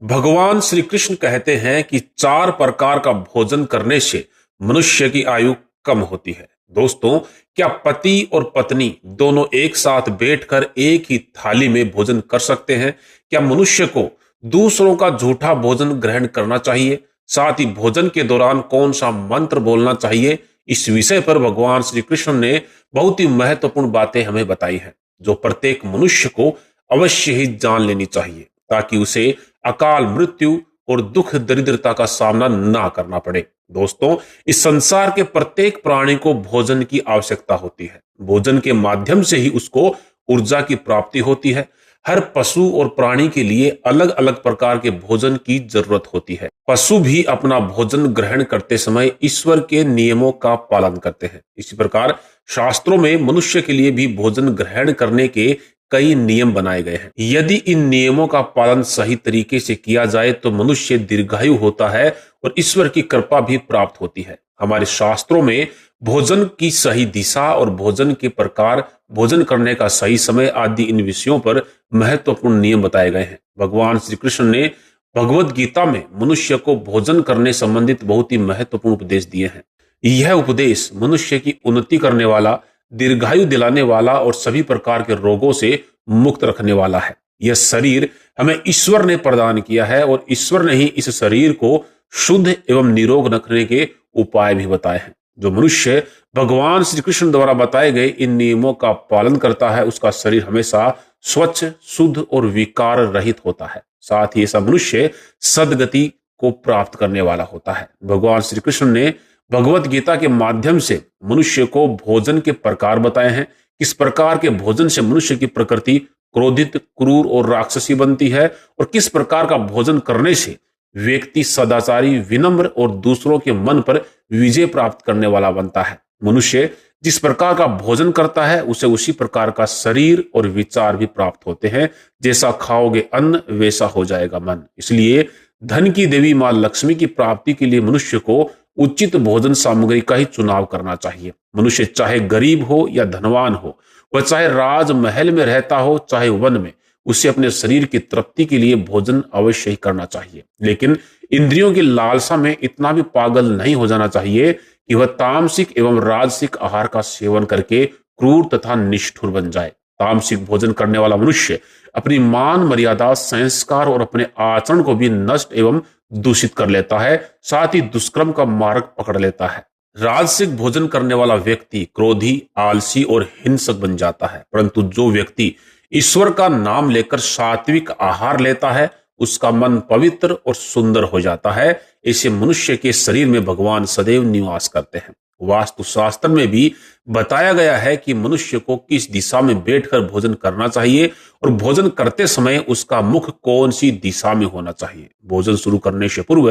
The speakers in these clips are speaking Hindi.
भगवान श्री कृष्ण कहते हैं कि 4 प्रकार का भोजन करने से मनुष्य की आयु कम होती है। दोस्तों, क्या पति और पत्नी दोनों एक साथ बैठकर एक ही थाली में भोजन कर सकते हैं? क्या मनुष्य को दूसरों का झूठा भोजन ग्रहण करना चाहिए? साथ ही भोजन के दौरान कौन सा मंत्र बोलना चाहिए? इस विषय पर भगवान श्री कृष्ण ने बहुत ही महत्वपूर्ण बातें हमें बताई हैं, जो प्रत्येक मनुष्य को अवश्य ही जान लेनी चाहिए, ताकि उसे अकाल मृत्यु और दुख दरिद्रता का सामना ना करना पड़े। दोस्तों, इस संसार के प्रत्येक प्राणी को भोजन की आवश्यकता होती है। भोजन के माध्यम से ही उसको ऊर्जा की प्राप्ति होती है। हर पशु और प्राणी के लिए अलग अलग प्रकार के भोजन की जरूरत होती है। पशु भी अपना भोजन ग्रहण करते समय ईश्वर के नियमों का पालन करते हैं। इसी प्रकार शास्त्रों में मनुष्य के लिए भी भोजन ग्रहण करने के कई नियम बनाए गए हैं। यदि इन नियमों का पालन सही तरीके से किया जाए तो मनुष्य दीर्घायु होता है और ईश्वर की कृपा भी प्राप्त होती है। हमारे शास्त्रों में भोजन की सही दिशा और भोजन के प्रकार, भोजन करने का सही समय आदि इन विषयों पर महत्वपूर्ण नियम बताए गए हैं। भगवान श्री कृष्ण ने भगवत गीता में मनुष्य को भोजन करने संबंधित बहुत ही महत्वपूर्ण उपदेश दिए हैं। यह उपदेश मनुष्य की उन्नति करने वाला, दीर्घायु दिलाने वाला और सभी प्रकार के रोगों से मुक्त रखने वाला है। यह शरीर हमें ईश्वर ने प्रदान किया है और ईश्वर ने ही इस शरीर को शुद्ध एवं निरोग रखने के उपाय भी बताए हैं। जो मनुष्य भगवान श्री कृष्ण द्वारा बताए गए इन नियमों का पालन करता है, उसका शरीर हमेशा स्वच्छ, शुद्ध और विकार रहित होता है। साथ ही ऐसा मनुष्य सदगति को प्राप्त करने वाला होता है। भगवान श्री कृष्ण ने भगवत गीता के माध्यम से मनुष्य को भोजन के प्रकार बताए हैं। किस प्रकार के भोजन से मनुष्य की प्रकृति क्रोधित, क्रूर और राक्षसी बनती है और किस प्रकार का भोजन करने से व्यक्ति सदाचारी, विनम्र और दूसरों के मन पर विजय प्राप्त करने वाला बनता है। मनुष्य जिस प्रकार का भोजन करता है उसे उसी प्रकार का शरीर और विचार भी प्राप्त होते हैं। जैसा खाओगे अन्न वैसा हो जाएगा मन। इसलिए धन की देवी मां लक्ष्मी की प्राप्ति के लिए मनुष्य को उचित भोजन सामग्री का ही चुनाव करना चाहिए। मनुष्य चाहे गरीब हो या धनवान हो, वह चाहे राजमहल में रहता हो चाहे वन में, उसे अपने शरीर की तृप्ति के लिए भोजन अवश्य ही करना चाहिए। लेकिन इंद्रियों की लालसा में इतना भी पागल नहीं हो जाना चाहिए कि वह तामसिक एवं राजसिक आहार का सेवन करके क्रूर तथा निष्ठुर बन जाए। तामसिक भोजन करने वाला मनुष्य अपनी मान मर्यादा, संस्कार और अपने आचरण को भी नष्ट एवं दूषित कर लेता है। साथ ही दुष्कर्म का मार्ग पकड़ लेता है। राजसिक भोजन करने वाला व्यक्ति क्रोधी, आलसी और हिंसक बन जाता है। परंतु जो व्यक्ति ईश्वर का नाम लेकर सात्विक आहार लेता है, उसका मन पवित्र और सुंदर हो जाता है। ऐसे मनुष्य के शरीर में भगवान सदैव निवास करते हैं। वास्तुशास्त्र में भी बताया गया है कि मनुष्य को किस दिशा में बैठकर भोजन करना चाहिए और भोजन करते समय उसका मुख कौन सी दिशा में होना चाहिए। भोजन शुरू करने से पूर्व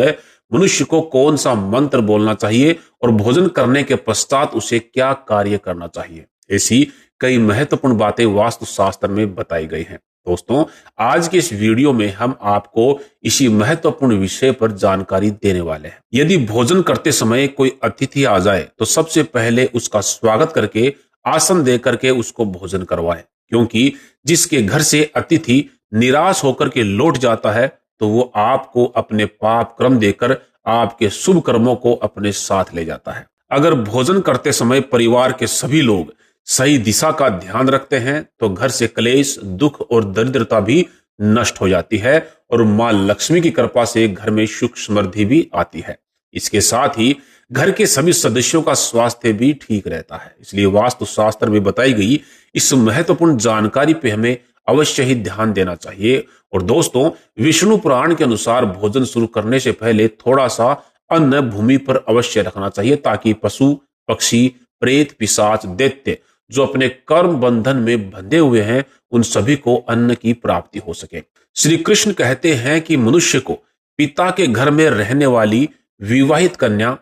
मनुष्य को कौन सा मंत्र बोलना चाहिए और भोजन करने के पश्चात उसे क्या कार्य करना चाहिए। ऐसी कई महत्वपूर्ण बातें वास्तुशास्त्र में बताई गई हैं। दोस्तों, आज के इस वीडियो में हम आपको इसी महत्वपूर्ण विषय पर जानकारी देने वाले हैं। यदि भोजन करते समय कोई अतिथि आ जाए तो सबसे पहले उसका स्वागत करके, आसन दे करके उसको भोजन करवाएं, क्योंकि जिसके घर से अतिथि निराश होकर के लौट जाता है तो वो आपको अपने पाप कर्म देकर आपके शुभ कर्मों को अपने साथ ले जाता है। अगर भोजन करते समय परिवार के सभी लोग सही दिशा का ध्यान रखते हैं तो घर से क्लेश, दुख और दरिद्रता भी नष्ट हो जाती है और मां लक्ष्मी की कृपा से घर में सुख समृद्धि भी आती है। इसके साथ ही घर के सभी सदस्यों का स्वास्थ्य भी ठीक रहता है। इसलिए वास्तुशास्त्र में बताई गई इस महत्वपूर्ण जानकारी पे हमें अवश्य ही ध्यान देना चाहिए। और दोस्तों, विष्णु पुराण के अनुसार भोजन शुरू करने से पहले थोड़ा सा अन्न भूमि पर अवश्य रखना चाहिए, ताकि पशु, पक्षी, प्रेत, पिशाच, दैत्य जो अपने कर्म बंधन में बंधे हुए हैं, उन सभी को अन्न की प्राप्ति हो सके। श्री कृष्ण कहते हैं कि मनुष्य को पिता के घर में रहने वाली विवाहित कन्या,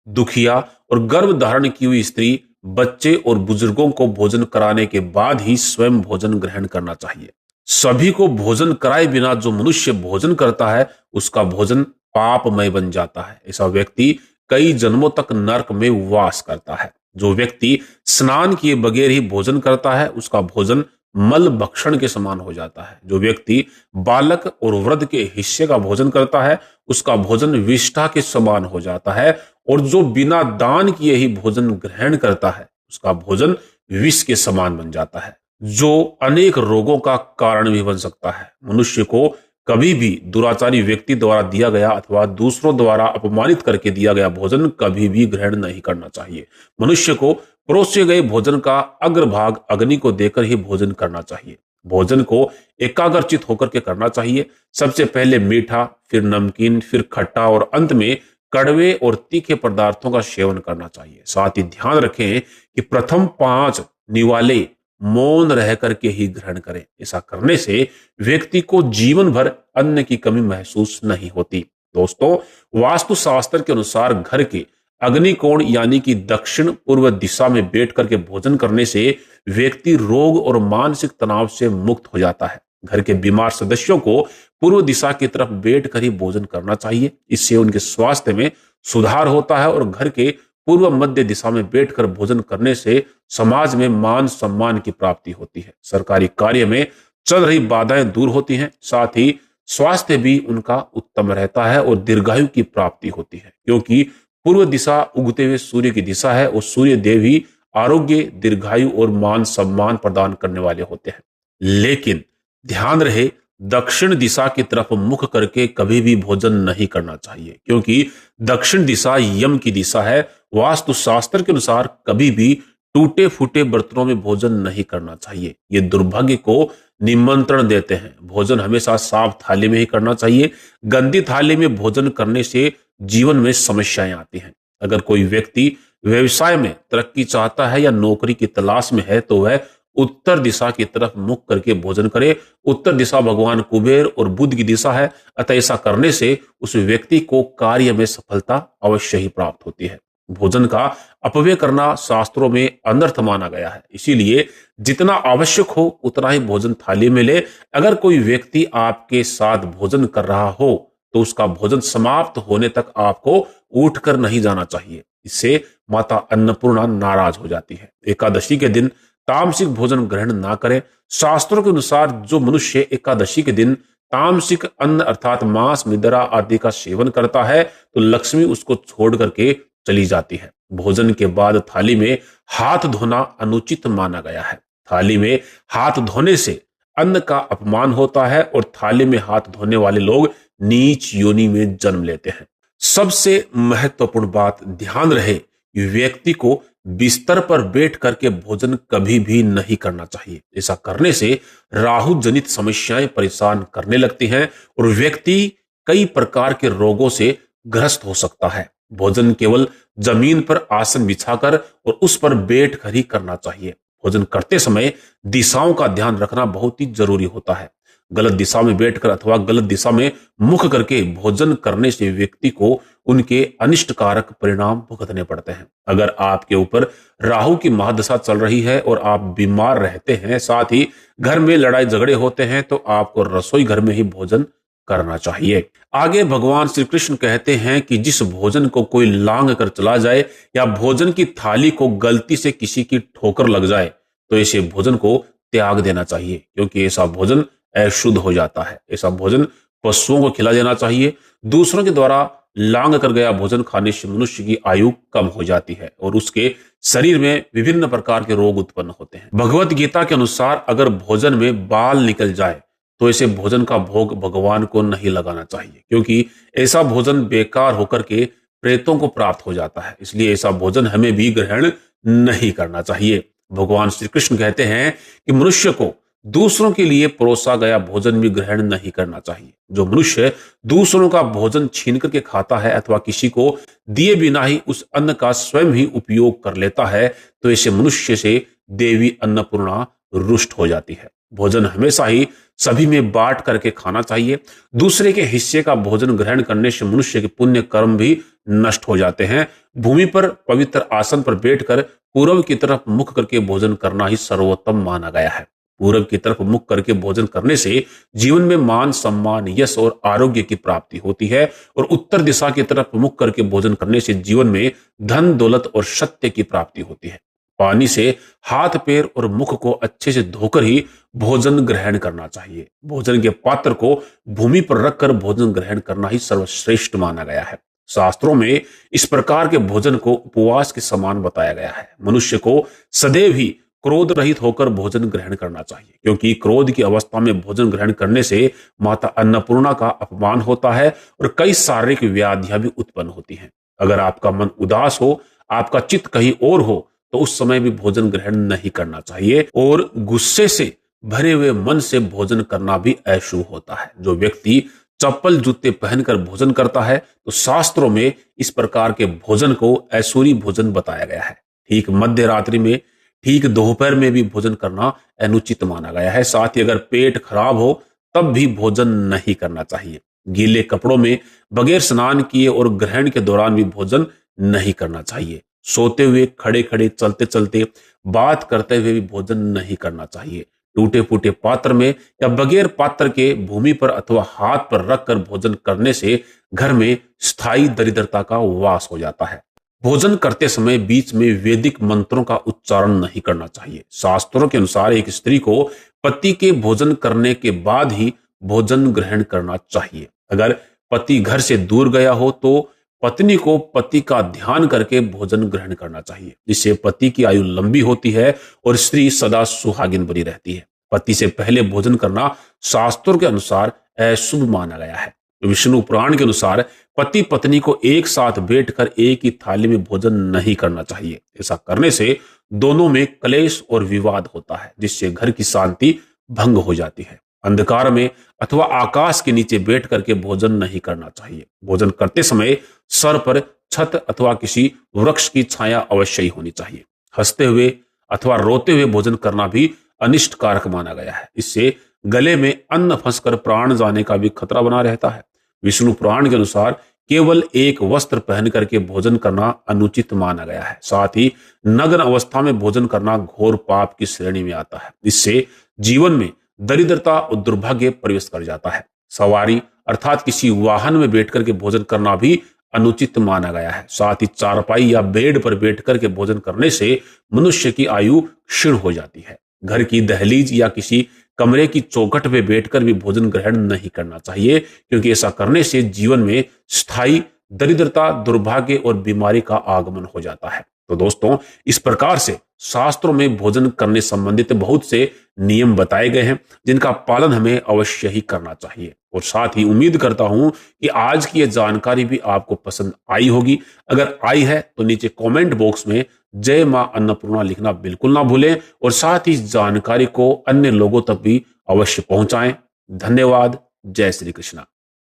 दुखिया और गर्भ धारण की हुई स्त्री, बच्चे और बुजुर्गों को भोजन कराने के बाद ही स्वयं भोजन ग्रहण करना चाहिए। सभी को भोजन कराए बिना जो मनुष्य भोजन करता है उसका भोजन पापमय बन जाता है। ऐसा व्यक्ति कई जन्मों तक नरक में वास करता है। जो व्यक्ति स्नान किए बगैर ही भोजन करता है उसका भोजन मल भक्षण के समान हो जाता है। जो व्यक्ति बालक और वृद्ध के हिस्से का भोजन करता है उसका भोजन विष्ठा के समान हो जाता है, और जो बिना दान किए ही भोजन ग्रहण करता है उसका भोजन विष के समान बन जाता है, जो अनेक रोगों का कारण भी बन सकता है। मनुष्य को कभी भी दुराचारी व्यक्ति द्वारा दिया गया अथवा दूसरों द्वारा अपमानित करके दिया गया भोजन कभी भी ग्रहण नहीं करना चाहिए। मनुष्य को परोसे गए भोजन का अग्रभाग अग्नि को देकर ही भोजन करना चाहिए। भोजन को एकाग्रचित होकर के करना चाहिए। सबसे पहले मीठा, फिर नमकीन, फिर खट्टा और अंत में कड़वे और तीखे पदार्थों का सेवन करना चाहिए। साथ ही ध्यान रखें कि प्रथम 5 निवाले मौन रह करके ही ग्रहण करें। ऐसा करने से व्यक्ति को जीवन भर अन्न की कमी महसूस नहीं होती। दोस्तों, वास्तु शास्त्र के अनुसार घर के अग्निकोण यानी कि दक्षिण पूर्व दिशा में बैठ करके भोजन करने से व्यक्ति रोग और मानसिक तनाव से मुक्त हो जाता है। घर के बीमार सदस्यों को पूर्व दिशा की तरफ बैठ कर ही भोजन करना चाहिए। इससे उनके स्वास्थ्य में सुधार होता है, और घर के पूर्व मध्य दिशा में बैठकर भोजन करने से समाज में मान सम्मान की प्राप्ति होती है। सरकारी कार्य में चल रही बाधाएं दूर होती हैं, साथ ही स्वास्थ्य भी उनका उत्तम रहता है और दीर्घायु की प्राप्ति होती है, क्योंकि पूर्व दिशा उगते हुए सूर्य की दिशा है और सूर्य देव ही आरोग्य, दीर्घायु और मान सम्मान प्रदान करने वाले होते हैं। लेकिन ध्यान रहे, दक्षिण दिशा की तरफ मुख करके कभी भी भोजन नहीं करना चाहिए, क्योंकि दक्षिण दिशा यम की दिशा है। वास्तु शास्त्र के अनुसार कभी भी टूटे फूटे बर्तनों में भोजन नहीं करना चाहिए। ये दुर्भाग्य को निमंत्रण देते हैं। भोजन हमेशा साफ थाली में ही करना चाहिए। गंदी थाली में भोजन करने से जीवन में समस्याएं आती हैं। अगर कोई व्यक्ति व्यवसाय में तरक्की चाहता है या नौकरी की तलाश में है तो वह उत्तर दिशा की तरफ मुख करके भोजन करे। उत्तर दिशा भगवान कुबेर और बुध की दिशा है, अतः ऐसा करने से उस व्यक्ति को कार्य में सफलता अवश्य ही प्राप्त होती है। भोजन का अपव्यय करना शास्त्रों में अनर्थ माना गया है, इसीलिए जितना आवश्यक हो उतना ही भोजन थाली में ले। अगर कोई व्यक्ति आपके साथ भोजन कर रहा हो तो उसका भोजन समाप्त होने तक आपको उठकर नहीं जाना चाहिए। इससे माता अन्नपूर्णा नाराज हो जाती है। एकादशी के दिन तामसिक भोजन ग्रहण ना करें। शास्त्रों के अनुसार जो मनुष्य एकादशी के दिन तामसिक अन्न अर्थात मांस, मिदरा आदि का सेवन करता है तो लक्ष्मी उसको छोड़ करके चली जाती है। भोजन के बाद थाली में हाथ धोना अनुचित माना गया है। थाली में हाथ धोने से अन्न का अपमान होता है और थाली में हाथ धोने वाले लोग नीच योनि में जन्म लेते हैं। सबसे महत्वपूर्ण बात ध्यान रहे, व्यक्ति को बिस्तर पर बैठ करके भोजन कभी भी नहीं करना चाहिए। ऐसा करने से राहु जनित समस्याएं परेशान करने लगती हैं और व्यक्ति कई प्रकार के रोगों से ग्रस्त हो सकता है। भोजन केवल जमीन पर आसन बिछाकर और उस पर बैठ कर ही करना चाहिए। भोजन करते समय दिशाओं का ध्यान रखना बहुत ही जरूरी होता है। गलत दिशा में बैठकर अथवा गलत दिशा में मुख करके भोजन करने से व्यक्ति को उनके अनिष्टकारक परिणाम भुगतने पड़ते हैं। अगर आपके ऊपर राहु की महादशा चल रही है और आप बीमार रहते हैं, साथ ही घर में लड़ाई झगड़े होते हैं, तो आपको रसोई घर में ही भोजन करना चाहिए। आगे भगवान श्री कृष्ण कहते हैं कि जिस भोजन को कोई लांग कर चला जाए या भोजन की थाली को गलती से किसी की ठोकर लग जाए तो ऐसे भोजन को त्याग देना चाहिए, क्योंकि ऐसा भोजन अशुद्ध हो जाता है। ऐसा भोजन पशुओं को खिला देना चाहिए। दूसरों के द्वारा लांग कर गया भोजन खाने से मनुष्य की आयु कम हो जाती है और उसके शरीर में विभिन्न प्रकार के रोग उत्पन्न होते हैं। भगवत गीता के अनुसार अगर भोजन में बाल निकल जाए तो ऐसे भोजन का भोग भगवान को नहीं लगाना चाहिए, क्योंकि ऐसा भोजन बेकार होकर के प्रेतों को प्राप्त हो जाता है। इसलिए ऐसा भोजन हमें भी ग्रहण नहीं करना चाहिए। भगवान श्री कृष्ण कहते हैं कि मनुष्य को दूसरों के लिए परोसा गया भोजन भी ग्रहण नहीं करना चाहिए। जो मनुष्य दूसरों का भोजन छीन करके खाता है अथवा किसी को दिए बिना ही उस अन्न का स्वयं ही उपयोग कर लेता है तो ऐसे मनुष्य से देवी अन्नपूर्णा रुष्ट हो जाती है। भोजन हमेशा ही सभी में बांट करके खाना चाहिए। दूसरे के हिस्से का भोजन ग्रहण करने से मनुष्य के पुण्य कर्म भी नष्ट हो जाते हैं। भूमि पर पवित्र आसन पर बैठकर पूर्व की तरफ मुख करके भोजन करना ही सर्वोत्तम माना गया है। पूरब की तरफ मुख करके भोजन करने से जीवन में मान सम्मान, यश और आरोग्य की प्राप्ति होती है और उत्तर दिशा की तरफ मुख करके भोजन करने से जीवन में धन दौलत और सत्य की प्राप्ति होती है। पानी से हाथ पैर और मुख को अच्छे से धोकर ही भोजन ग्रहण करना चाहिए। भोजन के पात्र को भूमि पर रखकर भोजन ग्रहण करना ही सर्वश्रेष्ठ माना गया है। शास्त्रों में इस प्रकार के भोजन को उपवास के समान बताया गया है। मनुष्य को सदैव ही क्रोध रहित होकर भोजन ग्रहण करना चाहिए, क्योंकि क्रोध की अवस्था में भोजन ग्रहण करने से माता अन्नपूर्णा का अपमान होता है और कई शारीरिक व्याधियां भी उत्पन्न होती हैं। अगर आपका मन उदास हो, आपका चित्त कहीं और हो, तो उस समय भी भोजन ग्रहण नहीं करना चाहिए। और गुस्से से भरे हुए मन से भोजन करना भी अशुभ होता है। जो व्यक्ति चप्पल जूते पहनकर भोजन करता है, तो शास्त्रों में इस प्रकार के भोजन को ऐश्वरी भोजन बताया गया है। ठीक मध्य रात्रि में, ठीक दोपहर में भी भोजन करना अनुचित माना गया है। साथ ही अगर पेट खराब हो तब भी भोजन नहीं करना चाहिए। गीले कपड़ों में बगैर स्नान किए और ग्रहण के दौरान भी भोजन नहीं करना चाहिए। सोते हुए, खड़े खड़े, चलते चलते, बात करते हुए भी भोजन नहीं करना चाहिए। टूटे फूटे पात्र में या बगैर पात्र के भूमि पर अथवा हाथ पर रखकर भोजन करने से घर में स्थायी दरिद्रता का वास हो जाता है। भोजन करते समय बीच में वैदिक मंत्रों का उच्चारण नहीं करना चाहिए। शास्त्रों के अनुसार एक स्त्री को पति के भोजन करने के बाद ही भोजन ग्रहण करना चाहिए। अगर पति घर से दूर गया हो तो पत्नी को पति का ध्यान करके भोजन ग्रहण करना चाहिए, जिससे पति की आयु लंबी होती है और स्त्री सदा सुहागिन बनी रहती है। पति से पहले भोजन करना शास्त्रों के अनुसार अशुभ माना गया है। विष्णु पुराण के अनुसार पति पत्नी को एक साथ बैठकर एक ही थाली में भोजन नहीं करना चाहिए। ऐसा करने से दोनों में क्लेश और विवाद होता है, जिससे घर की शांति भंग हो जाती है। अंधकार में अथवा आकाश के नीचे बैठ करके भोजन नहीं करना चाहिए। भोजन करते समय सर पर छत अथवा किसी वृक्ष की छाया अवश्य ही होनी चाहिए। हंसते हुए अथवा रोते हुए भोजन करना भी अनिष्ट कारक माना गया है। इससे गले में अन्न फंसकर प्राण जाने का भी खतरा बना रहता है। विष्णु पुराण के अनुसार केवल एक वस्त्र पहन करके भोजन करना अनुचित माना गया है। साथ ही नग्न अवस्था में भोजन करना घोर पाप की श्रेणी में आता है। इससे जीवन में दरिद्रता और दुर्भाग्य प्रवेश कर जाता है। सवारी अर्थात किसी वाहन में बैठकर के भोजन करना भी अनुचित माना गया है। साथ ही चारपाई या बेड पर बैठकर के भोजन करने से मनुष्य की आयु क्षीण हो जाती है। घर की दहलीज या किसी कमरे की चौखट पे बैठकर भी भोजन ग्रहण नहीं करना चाहिए, क्योंकि ऐसा करने से जीवन में स्थायी दरिद्रता, दुर्भाग्य और बीमारी का आगमन हो जाता है। तो दोस्तों, इस प्रकार से शास्त्रों में भोजन करने संबंधित बहुत से नियम बताए गए हैं, जिनका पालन हमें अवश्य ही करना चाहिए। और साथ ही उम्मीद करता हूं कि आज की यह जानकारी भी आपको पसंद आई होगी। अगर आई है तो नीचे कमेंट बॉक्स में जय मां अन्नपूर्णा लिखना बिल्कुल ना भूलें और साथ ही इस जानकारी को अन्य लोगों तक भी अवश्य पहुंचाएं। धन्यवाद। जय श्री कृष्णा।